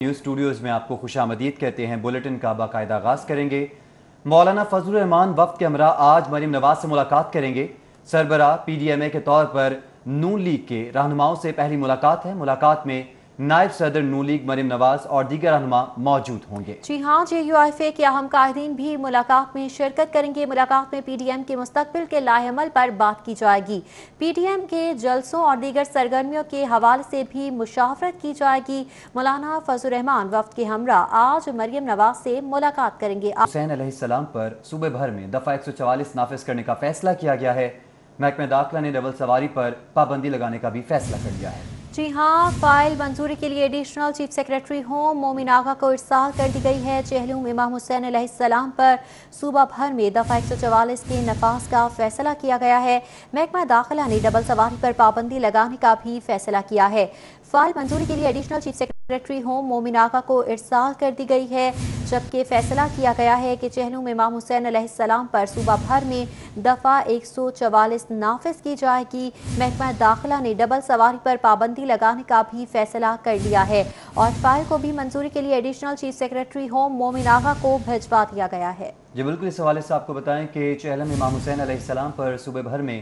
News studios میں آپ کو خوش آمدید کہتے ہیں۔ بلیٹن کا باقاعدہ آغاز کریں گے۔ مولانا فضل الرحمان وفد کے ہمراہ آج مریم نواز سے ملاقات کریں گے۔ سربراہ پی ڈی ایم اے کے طور پر نون لیگ کے رہنماؤں سے پہلی ملاقات ہے۔ ملاقات میں نائب صدر نون لیگ مریم نواز اور دیگر رہنما موجود ہوں گے۔ جی ہاں، جے یو ایف اے کے اہم قائدین بھی ملاقات میں شرکت کریں گے۔ ملاقات میں پی ڈی ایم کے مستقبل کے لائحہ عمل پر بات کی جائے گی۔ پی ڈی ایم کے جلسوں اور دیگر سرگرمیوں کے حوالے سے بھی مشاورت کی جائے گی۔ مولانا فضل الرحمان وفد کے ہمراہ آج مریم نواز سے ملاقات کریں گے۔ حسین علیہ السلام پر صوبے بھر میں دفعہ 144 نافذ کرنے کا فیصلہ کیا گیا ہے۔ محکمہ داخلہ نے ڈبل سواری پر پابندی لگانے کا بھی فیصلہ کر لیا ہے۔ جی ہاں، فائل منظوری کے لیے ایڈیشنل چیف سیکریٹری ہوم مومن آغا کو ارسال کر دی گئی ہے۔ چہلم امام حسین علیہ السلام پر صوبہ بھر میں دفعہ 144 کے نفاذ کا فیصلہ کیا گیا ہے۔ محکمہ داخلہ نے ڈبل سواری پر پابندی لگانے کا بھی فیصلہ کیا ہے۔ فائل منظوری کے لیے ایڈیشنل چیف سیکریٹری ہوم مومن آغا کو ارسال کر دی گئی ہے، جبکہ فیصلہ کیا گیا ہے کہ چہلم امام حسین علیہ السلام پر صوبہ بھر میں دفعہ 144 نافذ کی جائے گی۔ محکمہ داخلہ نے ڈبل سواری پر پابندی لگانے کا بھی فیصلہ کر لیا ہے اور فائل کو بھی منظوری کے لیے ایڈیشنل چیف سیکریٹری ہوم مومن آغا کو بھجوا دیا گیا ہے۔ جی بالکل، اس حوالے سے آپ کو بتائیں کہ چہلم امام حسین علیہ السلام پر صوبے بھر میں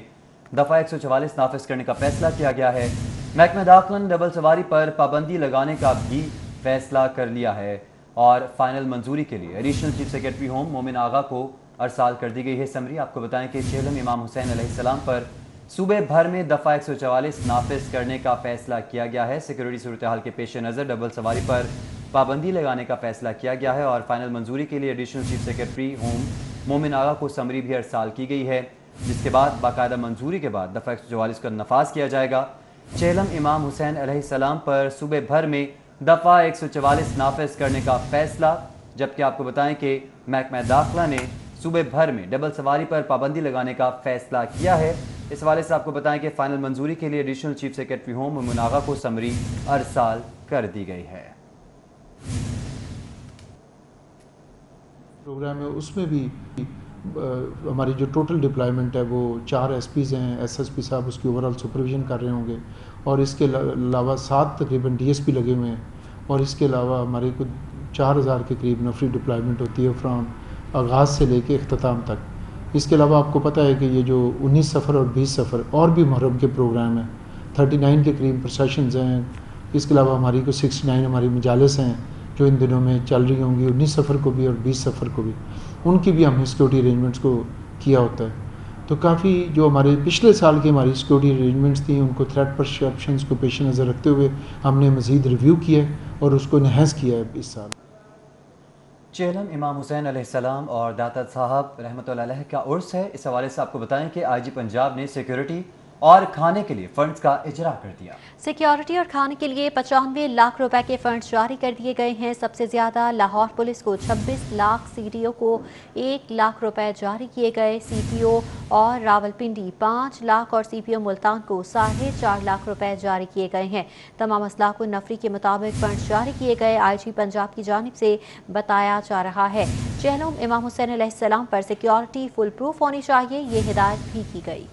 دفعہ 144 نافذ کرنے کا فیصلہ کیا گیا ہے۔ محکمہ داخلہ نے ڈبل سواری پر پابندی لگانے کا بھی فیصلہ کر لیا ہے اور فائنل منظوری کے لیے ایڈیشنل چیف سیکریٹری ہوم مومن آغا کو ارسال کر دی گئی ہے۔ سمری آپ کو بتائیں کہ چہلم امام حسین علیہ السلام پر صوبے بھر میں دفعہ 144 نافذ کرنے کا فیصلہ کیا گیا ہے۔ سیکورٹی صورتحال کے پیش نظر ڈبل سواری پر پابندی لگانے کا فیصلہ کیا گیا ہے اور فائنل منظوری کے لیے ایڈیشنل چیف سیکریٹری ہوم مومن آغا کو سمری بھی ارسال کی گئی ہے، جس کے بعد باقاعدہ منظوری کے بعد دفعہ 144 کا نفاذ کیا جائے گا۔ چہلم امام حسین علیہ السلام پر صوبے بھر میں دفعہ 144 نافذ کرنے کا فیصلہ، جبکہ آپ کو بتائیں کہ محکمہ داخلہ نے صوبے بھر میں ڈبل سواری پر پابندی لگانے کا فیصلہ کیا ہے۔ اس حوالے سے آپ کو بتائیں کہ فائنل منظوری کے لیے ایڈیشنل چیف سیکریٹری ہوم مومن آغا کو سمری ارسال کر دی گئی ہے۔ پروگرام ہے اس میں بھی ہماری جو ٹوٹل ڈپلائمنٹ ہے وہ 4 ایس پیز ہیں، ایس ایس پی صاحب اس کی اوورال سپرویژن کر رہے ہوں گے اور اس کے علاوہ 7 تقریباً ڈی ایس پی لگے ہوئے ہیں اور اس کے علاوہ ہماری کو 4000 کے قریب نفری ڈپلائمنٹ ہوتی ہے فرام آغاز سے لے کے اختتام تک۔ اس کے علاوہ آپ کو پتہ ہے کہ یہ جو 19 سفر اور 20 سفر اور بھی محرم کے پروگرام ہیں، 39 کے قریب پروسیشنز ہیں۔ اس کے علاوہ ہماری کو 69 ہماری مجالس ہیں جو ان دنوں میں چل رہی ہوں گی، 19 سفر کو بھی اور 20 سفر کو بھی، ان کی بھی ہم نے سیکورٹی ارینجمنٹس کو کیا ہوتا ہے۔ تو کافی جو ہمارے پچھلے سال کی ہماری سیکورٹی ارینجمنٹس تھیں ان کو تھریٹ پرسیپشنز کو پیش نظر رکھتے ہوئے ہم نے مزید ریویو کیا ہے اور اس کو انہینس کیا ہے اس سال۔ چہلم امام حسین علیہ السلام اور داتا صاحب رحمۃ اللہ علیہ کا عرس ہے۔ اس حوالے سے آپ کو بتائیں کہ آئی جی پنجاب نے سیکیورٹی اور کھانے کے لیے فنڈز کا اجرا کر دیا۔ سیکیورٹی اور کھانے کے لیے 95 لاکھ روپے کے فنڈز جاری کر دیے گئے ہیں۔ سب سے زیادہ لاہور پولیس کو 26 لاکھ، سی ڈی او کو 1 لاکھ روپے جاری کیے گئے۔ سی پی او اور راولپنڈی 5 لاکھ اور سی پی او ملتان کو 4.5 لاکھ روپے جاری کیے گئے ہیں۔ تمام اسلحہ کو نفری کے مطابق فنڈز جاری کیے گئے، آئی جی پنجاب کی جانب سے بتایا جا رہا ہے۔ چہلم امام حسین علیہ السلام پر سیکیورٹی فل پروف ہونی چاہیے، یہ ہدایت بھی کی گئی۔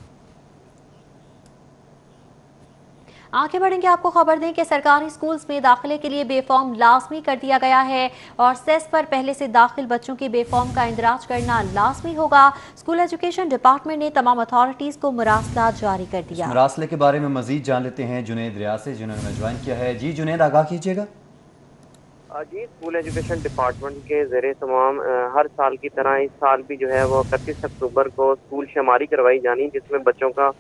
آگے بڑھیں گے، آپ کو خبر دیں کہ سرکاری اسکولز میں داخلے کے لیے بے فارم لازمی کر دیا گیا ہے اور سیس پر پہلے سے داخل بچوں کے بے فارم کا اندراج کرنا لازمی ہوگا۔ اسکول ایجوکیشن ڈپارٹمنٹ نے تمام اتھارٹیز کو مراسلہ جاری کر دیا۔ اس مراسلے کے بارے میں مزید جان لیتے ہیں جنید ریاض سے، جنہوں نے جوائن کیا ہے۔ جی جنید، آگاہ کیجیے گا۔ جی، اسکول ایجوکیشن ڈپارٹمنٹ کے زیر تمام ہر سال کی طرح اس سال بھی جو ہے وہ 31 اکتوبر کو اسکول شماری کروائی جانی، جس میں بچوں کا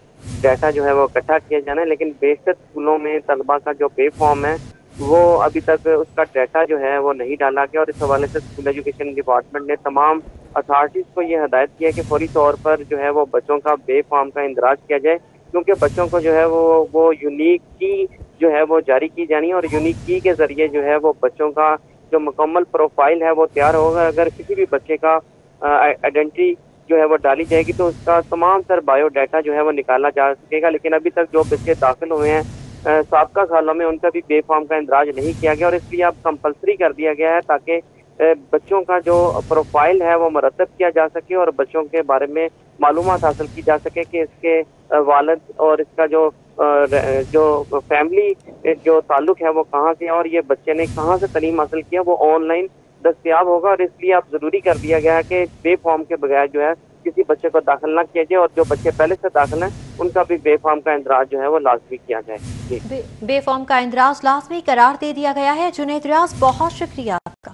ڈیٹا جو ہے وہ اکٹھا کیا جانا ہے، لیکن بیشتر اسکولوں میں طلبہ کا جو بے فارم ہے وہ ابھی تک اس کا ڈیٹا جو ہے وہ نہیں ڈالا گیا اور اس حوالے سے اسکول ایجوکیشن ڈپارٹمنٹ نے تمام اتھارٹیز کو یہ ہدایت کیا کہ فوری طور پر جو ہے وہ بچوں کا بے فارم کا اندراج کیا جائے، کیونکہ بچوں کو جو ہے وہ یونیک کی جو ہے وہ جاری کی جانی ہے اور یونیک کی کے ذریعے جو ہے وہ بچوں کا جو مکمل پروفائل ہے وہ تیار ہوگا۔ اگر کسی بھی بچے کا آئیڈینٹی جو ہے وہ ڈالی جائے گی تو اس کا تمام تر بایو ڈیٹا جو ہے وہ نکالا جا سکے گا، لیکن ابھی تک جو بچے داخل ہوئے ہیں سابقہ سالوں میں ان کا بھی بے فارم کا اندراج نہیں کیا گیا اور اس لیے اب کمپلسری کر دیا گیا ہے تاکہ بچوں کا جو پروفائل ہے وہ مرتب کیا جا سکے اور بچوں کے بارے میں معلومات حاصل کی جا سکے کہ اس کے والد اور اس کا جو فیملی جو تعلق ہے وہ کہاں سے ہے اور یہ بچے نے کہاں سے تعلیم حاصل کیا، وہ آن لائن دستیاب ہوگا. اور اس لیے اب ضروری کر دیا گیا ہے کہ بے فارم کے بغیر جو ہے کسی بچے کو داخل نہ کیا جائے، اور جو بچے پہلے سے داخل ہیں ان کا بھی بے فارم کا اندراج جو ہے وہ لازمی کیا جائے. جی بے فارم کا اندراج لازمی قرار دے دیا گیا ہے. جنید ریاض، بہت شکریہ آپ کا.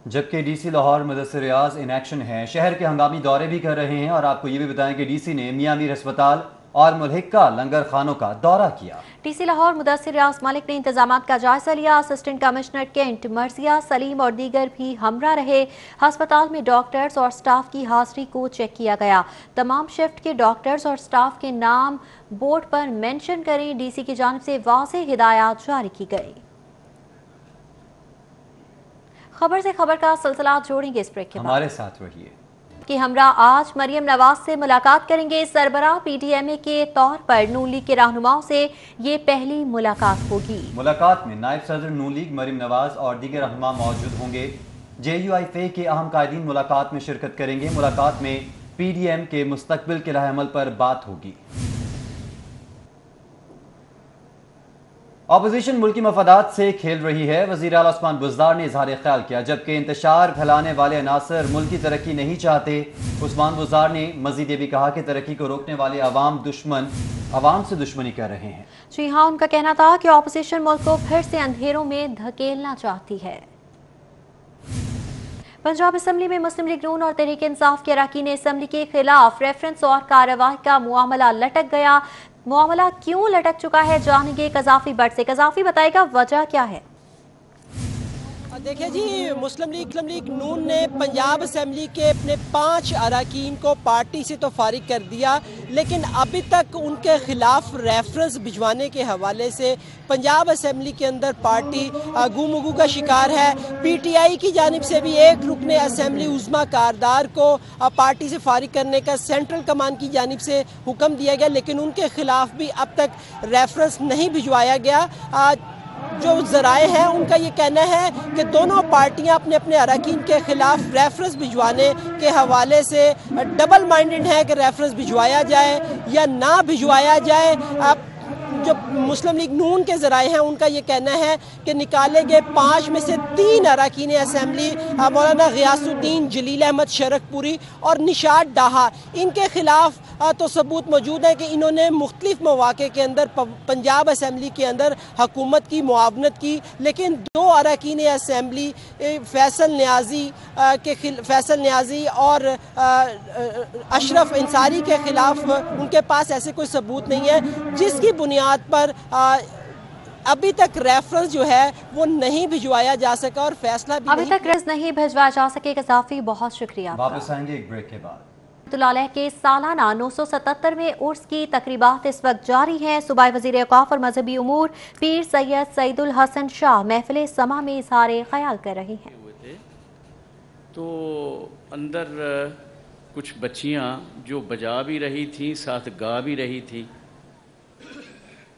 جبکہ D C Lahore Mudassar Riaz in action ہیں، شہر کے ہنگامی دورے بھی کر رہے ہیں، اور آپ کو یہ بھی بتائیں کہ ڈی سی نے میاں میر ہسپتال اور ملحقہ لنگر خانوں کا دورہ کیا. ڈی سی لاہور مدثر ریاض ملک نے انتظامات کا جائزہ لیا. اسسٹنٹ کمشنر کینٹ مرضیہ سلیم اور دیگر بھی ہمراہ رہے. ہسپتال میں ڈاکٹرز اور سٹاف کی حاضری کو چیک کیا گیا. تمام شفٹ کے ڈاکٹرز اور سٹاف کے نام بورڈ پر مینشن کریں. ڈی سی کی جانب سے واضح ہدایات جاری کی گئی. خبر سے خبر کا سلسلہ جوڑیں گے اس بریک کے بعد. ہمارے ساتھ رہیے. کہ ہمراہ آج مریم نواز سے ملاقات کریں گے. سربراہ پی ٹی ایم اے کے طور پر نون لیگ کے رہنماؤں سے یہ پہلی ملاقات ہوگی. ملاقات میں نائب صدر نون لیگ مریم نواز اور دیگر رہنما موجود ہوں گے. جے یو آئی فے کے اہم قائدین ملاقات میں شرکت کریں گے. ملاقات میں پی ڈی ایم کے مستقبل کے راہ عمل پر بات ہوگی. اپوزیشن ملکی مفادات سے کھیل رہی ہے. وزیر اعلیٰ عثمان بزدار نے اظہار خیال کیا. جبکہ انتشار پھیلانے والے عناصر ملکی ترقی نہیں چاہتے. عثمان بزدار نے مزید یہ بھی کہا کہ ترقی کو روکنے والے عوام سے دشمنی کر رہے ہیں. جی ہاں، ان کا کہنا تھا کہ اپوزیشن ملک کو پھر سے اندھیروں میں دھکیلنا چاہتی ہے. پنجاب اسمبلی میں مسلم لیگ نون اور تحریک انصاف کے اراکین اسمبلی کے خلاف ریفرنس اور کارروائی کا معاملہ لٹک گیا. معاملہ کیوں لٹک چکا ہے جانیں گے قذافی بٹ سے. قذافی بتائے گا وجہ کیا ہے؟ دیکھیں جی، مسلم لیگ نون نے پنجاب اسمبلی کے اپنے 5 اراکین کو پارٹی سے تو فارغ کر دیا، لیکن ابھی تک ان کے خلاف ریفرنس بھجوانے کے حوالے سے پنجاب اسمبلی کے اندر پارٹی گو کا شکار ہے. پی ٹی آئی کی جانب سے بھی ایک رکن اسمبلی عظمیٰ کاردار کو پارٹی سے فارغ کرنے کا سینٹرل کمان کی جانب سے حکم دیا گیا، لیکن ان کے خلاف بھی اب تک ریفرنس نہیں بھجوایا گیا. جو ذرائع ہیں ان کا یہ کہنا ہے کہ دونوں پارٹیاں اپنے اپنے اراکین کے خلاف ریفرنس بھجوانے کے حوالے سے ڈبل مائنڈڈ ہیں کہ ریفرنس بھجوایا جائے یا نہ بھجوایا جائے. اب جو مسلم لیگ نون کے ذرائع ہیں ان کا یہ کہنا ہے کہ نکالے گئے 5 میں سے 3 اراکین اسمبلی مولانا غیاث الدین، جلیل احمد شرک پوری اور نشاط ڈاہا، ان کے خلاف تو ثبوت موجود ہے کہ انہوں نے مختلف مواقع کے اندر پنجاب اسمبلی کے اندر حکومت کی معاونت کی. لیکن 2 اراکین اسمبلی فیصل نیازی اور اشرف انصاری کے خلاف ان کے پاس ایسے کوئی ثبوت نہیں ہے، جس کی بنیاد پر ابھی تک ریفرنس جو ہے وہ نہیں بھجوایا جا سکا اور فیصلہ بھی ابھی تک ریفرنس نہیں بھجوایا جا سکے. قذافی بہت شکریہ. واپس آئیں گے ایک بریک کے بعد. اللہ علیہ کے سالانہ 977ویں عرس کی تقریبات اس وقت جاری ہیں. صوبائی وزیر اوقاف اور مذہبی امور پیر سید سعید الحسن شاہ محفل سما میں اظہار خیال کر رہے ہیں. تو اندر کچھ بچیاں جو بجا بھی رہی تھیں ساتھ گا بھی رہی تھیں،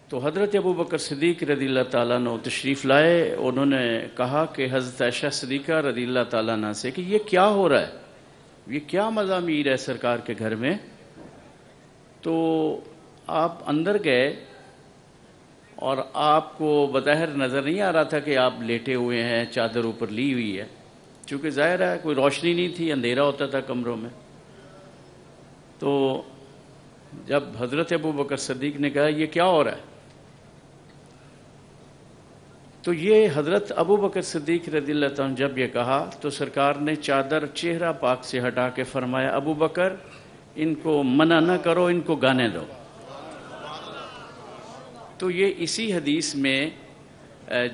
تو حضرت ابو بکر صدیق رضی اللہ تعالیٰ عنہ تشریف لائے. انہوں نے کہا کہ حضرت عائشہ صدیقہ رضی اللہ تعالیٰ عنہ سے کہ یہ کیا ہو رہا ہے، یہ کیا مضامیر ہے سرکار کے گھر میں. تو آپ اندر گئے اور آپ کو بظاہر نظر نہیں آ رہا تھا کہ آپ لیٹے ہوئے ہیں، چادر اوپر لی ہوئی ہے، چونکہ ظاہر ہے کوئی روشنی نہیں تھی، اندھیرا ہوتا تھا کمروں میں. تو جب حضرت ابو بکر صدیق نے کہا یہ کیا ہو رہا ہے، تو یہ حضرت ابو بکر صدیق رضی اللہ عنہ جب یہ کہا تو سرکار نے چادر چہرہ پاک سے ہٹا کے فرمایا ابو بکر ان کو منع نہ کرو، ان کو گانے دو. تو یہ اسی حدیث میں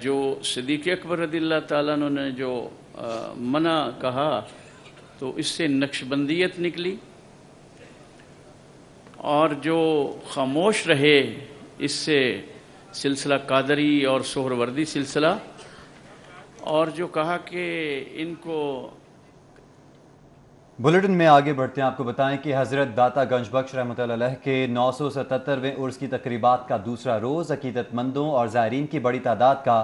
جو صدیق اکبر رضی اللہ تعالیٰ عنہ نے جو منع کہا تو اس سے نقشبندیت نکلی، اور جو خاموش رہے اس سے سلسلہ قادری اور سہروردی سلسلہ، اور جو کہا کہ ان کو. بلیٹن میں آگے بڑھتے ہیں. آپ کو بتائیں کہ حضرت داتا گنج بخش رحمۃ اللہ علیہ کے 977ویں عرس کی تقریبات کا دوسرا روز عقیدت مندوں اور زائرین کی بڑی تعداد کا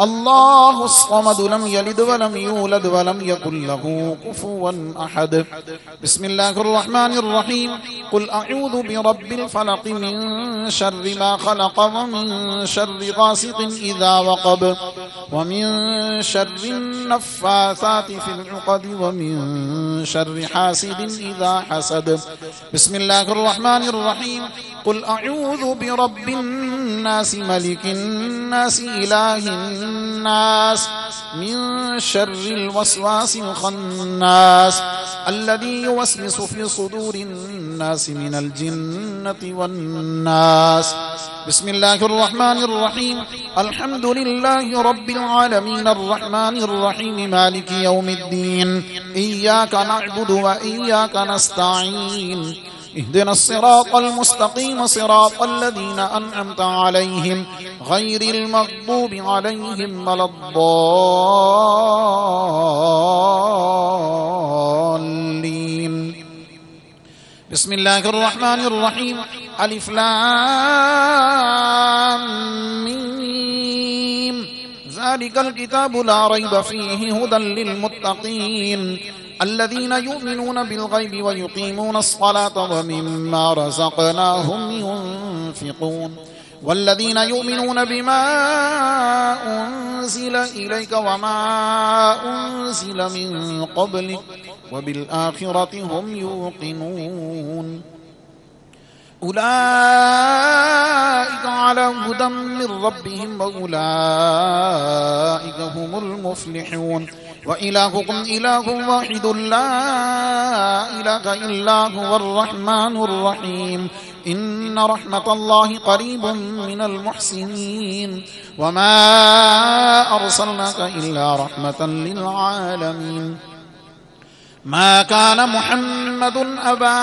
الله الصمد لم يلد ولم يولد ولم يكن له كفوا أحد. بسم الله الرحمن الرحيم. قل أعوذ برب الفلق من شر ما خلق ومن شر غاسق إذا وقب ومن شر النفاثات في العقد ومن شر حاسد إذا حسد. بسم الله الرحمن الرحيم. قل أعوذ برب الناس ملك الناس إله الناس من شر الوسواس الخناس الذي يوسوس في صدور الناس من الجنة والناس. بسم الله الرحمن الرحيم. الحمد لله رب العالمين الرحمن الرحيم مالك يوم الدين إياك نعبد وإياك نستعين اهدنا الصراط المستقيم صراط الذين أنعمت عليهم غير المغضوب عليهم ولا الضالين. بسم الله الرحمن الرحيم. ألف لام ميم ذلك الكتاب لا ريب فيه هدى للمتقين الذين يؤمنون بالغيب ويقيمون الصلاة ومما رزقناهم ينفقون والذين يؤمنون بما أنزل إليك وما أنزل من قبلك وبالآخرة هم يوقنون أولئك على هدى من ربهم وأولئك هم المفلحون. وإلهكم إله واحد لا إله إلا هو الرحمن الرحيم. إن رحمة الله قريب من المحسنين وما أرسلناك إلا رحمة للعالمين. ما كان محمد أبا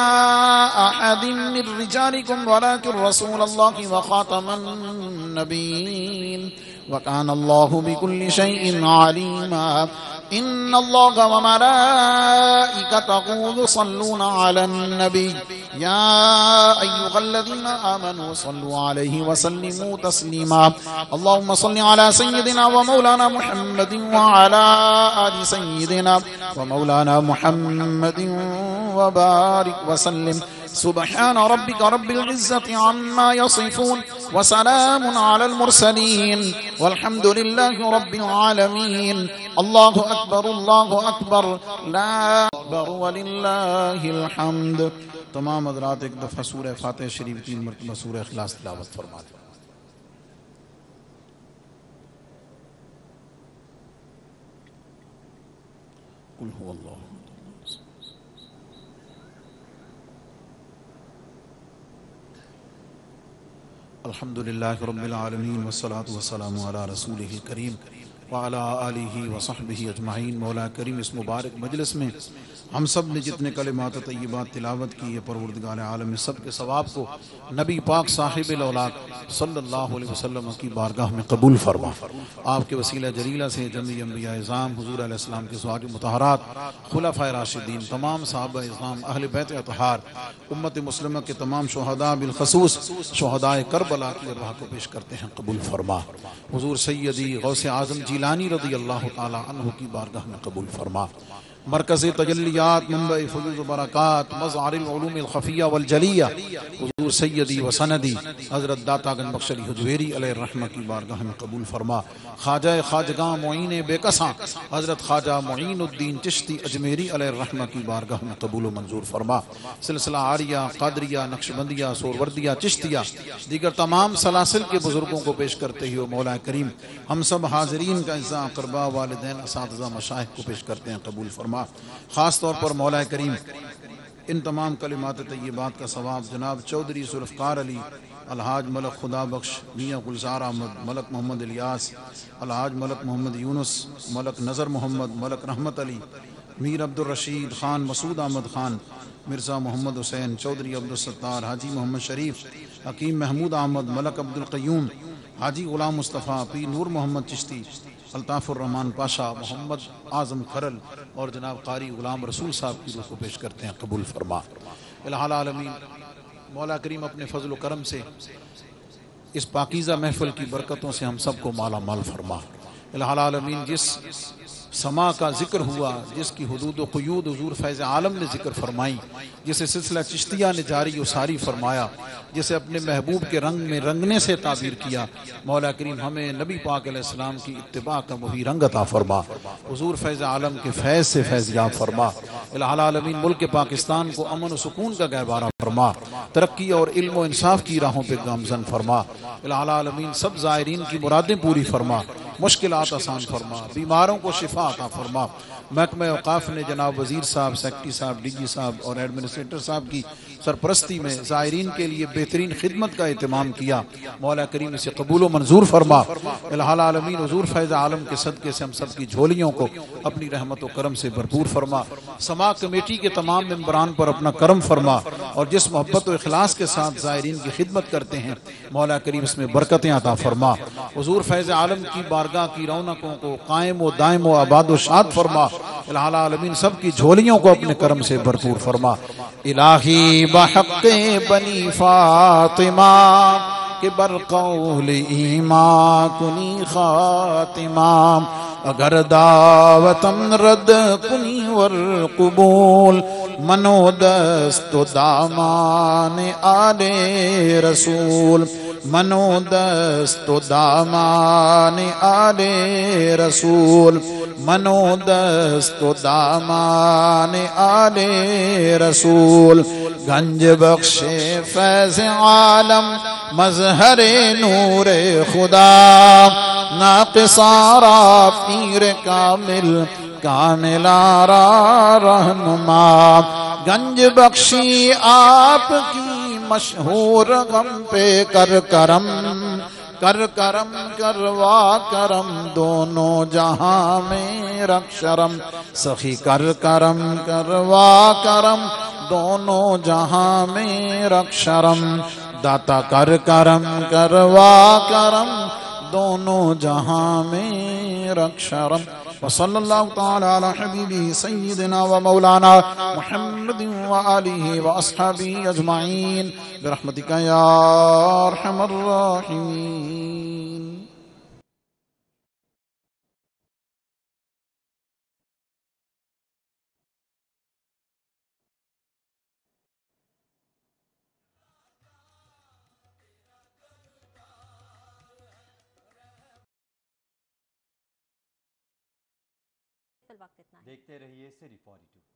أحد من رجالكم ولكن رسول الله وخاتم النبيين وكان الله بكل شيء عليما. إن الله وملائكته يصلون على النبي يا أيها الذين آمنوا صلوا عليه وسلموا تسليما. اللهم صل على سيدنا ومولانا محمد وعلى آل سيدنا ومولانا محمد وبارك وسلم. سبحان ربك رب العزة عما يصفون وسلام على المرسلين والحمد لله رب العالمين. الله أكبر الله أكبر لا أكبر ولله الحمد. تمام حضرات ایک دفعہ سورہ فاتحہ شریف 3 مرتبہ سورہ اخلاص تلاوت فرما دیں. قل هو اللہ. الحمد للہ رب العالمین والصلاة والسلام علی رسولہ الکریم وعلی آلہ وصحبہ اجمعین. مولا کریم اس مبارک مجلس میں ہم سب نے جتنے کلمات طیبات تلاوت کی ہے پروردگار عالم سب کے ثواب کو نبی پاک صاحب الاولاق صلی اللہ علیہ وسلم کی بارگاہ میں قبول فرما. آپ کے وسیلہ جلیلہ سے جمیع انبیاء اعظام حضور علیہ السلام کے ازواج مطہرات خلفائے راشدین تمام صحابہ اعظام اہل بیت اطہار امت مسلمہ کے تمام شہداء بالخصوص شہداء کربلا کی ارواح کو پیش کرتے ہیں قبول فرما. حضور سیدی غوث اعظم جیلانی رضی اللہ تعالی عنہ کی بارگاہ میں قبول فرما. مرکز تجلیات منبع فیوض و برکات مظہر العلوم الخفیہ والجلیہ حضور سیدی و سندی حضرت داتا گنج بخش علی حجویری علیہ الرحمہ کی بارگاہ میں قبول فرما. خواجہ خواجگاں معین بے کساں حضرت خواجہ معین الدین چشتی اجمیری علیہ الرحمہ کی بارگاہ میں قبول و منظور فرما. سلسلہ عاریہ قادریہ نقشبندیہ سوروردیہ چشتیہ دیگر تمام سلاسل کے بزرگوں کو پیش کرتے ہوئے مولا کریم ہم سب حاضرین کا اعزاء اقربا والدین اساتذہ مشائخ کو پیش کرتے ہیں قبول فرما. خاص طور پر مولا کریم ان تمام کلمات طیبات کا ثواب جناب چودھری ذوالفقار علی الحاج ملک خدا بخش میاں گلزار احمد ملک محمد الیاس الحاج ملک محمد یونس ملک نظر محمد ملک رحمت علی میر عبدالرشید خان مسعود احمد خان مرزا محمد حسین چودھری عبدالستار حاجی محمد شریف حکیم محمود احمد ملک عبدالقیوم حاجی غلام مصطفیٰ پی نور محمد چشتی الطاف الرحمن پاشا محمد اعظم کھرل اور جناب قاری غلام رسول صاحب کی روح کو پیش کرتے ہیں قبول فرما. الہ العالمین مولا کریم اپنے فضل و کرم سے اس پاکیزہ محفل کی برکتوں سے ہم سب کو مالا مال فرما. الہ العالمین جس سما کا ذکر ہوا، جس کی حدود و قیود حضور فیض عالم نے ذکر فرمائی، جسے سلسلہ چشتیہ نے جاری و ساری فرمایا، جسے اپنے محبوب کے رنگ میں رنگنے سے تعبیر کیا، مولا کریم ہمیں نبی پاک علیہ السلام کی اتباع کا وہی رنگ عطا فرما، حضور فیض عالم کے فیض سے فیض یاب فرما، الہ العالمین ملک پاکستان کو امن و سکون کا گہوارہ فرما، ترقی اور علم و انصاف کی راہوں پہ گامزن فرما، الہ العالمین سب زائرین کی مرادیں پوری فرما، مشکلات آسان فرما، بیماروں کو شفا عطا فرما۔ محکمہ اوقاف نے جناب وزیر صاحب، سیکرٹری صاحب، ڈی جی صاحب اور ایڈمنسٹریٹر صاحب کی سرپرستی میں زائرین کے لیے بہترین خدمت کا اہتمام کیا، مولا کریم اسے قبول و منظور فرما۔ الہ العالمین حضور فیض عالم کے صدقے سے ہم سب کی جھولیوں کو اپنی رحمت و کرم سے بھرپور فرما، سما کمیٹی کے تمام ممبران پر اپنا کرم فرما، اور جس محبت و اخلاص کے ساتھ زائرین کی خدمت کرتے ہیں مولا کریم اس میں برکتیں عطا فرما، حضور فیض عالم کی بارگاہ کی رونقوں کو قائم و دائم و آباد و شاد فرما، الہ العالمین سب کی جھولیوں کو اپنے کرم سے بھرپور فرما۔ الہی بحق بنی فاطمہ کہ برقول ایمان کنی خاتمہ، اگر دعوتم رد کنی والقبول، منو دست و دامان آل رسول، منو دست و دامان آل رسول، منو دست و دامان آل رسول، گنج بخش فیض عالم مظہر نور خدا، ناقص آرا پیر کامل کامل آرا رہنما، گنج بخشی آپ کی مشہور غم پہ کر کرم، کر کرم کروا کرم دونوں جہاں میں رکھ شرم، سخی کر کرم کروا کرم دونوں جہاں میں رکھ شرم، داتا کر کرم کروا کرم دونوں جہاں میں رکھ شرم۔ وصلی اللہ تعالی علی حبیبی سیدنا و مولانا محمد و آلہ و اصحابہ اجمعین برحمتک یا ارحم الراحمین۔ دیکھتے رہیے سری 42۔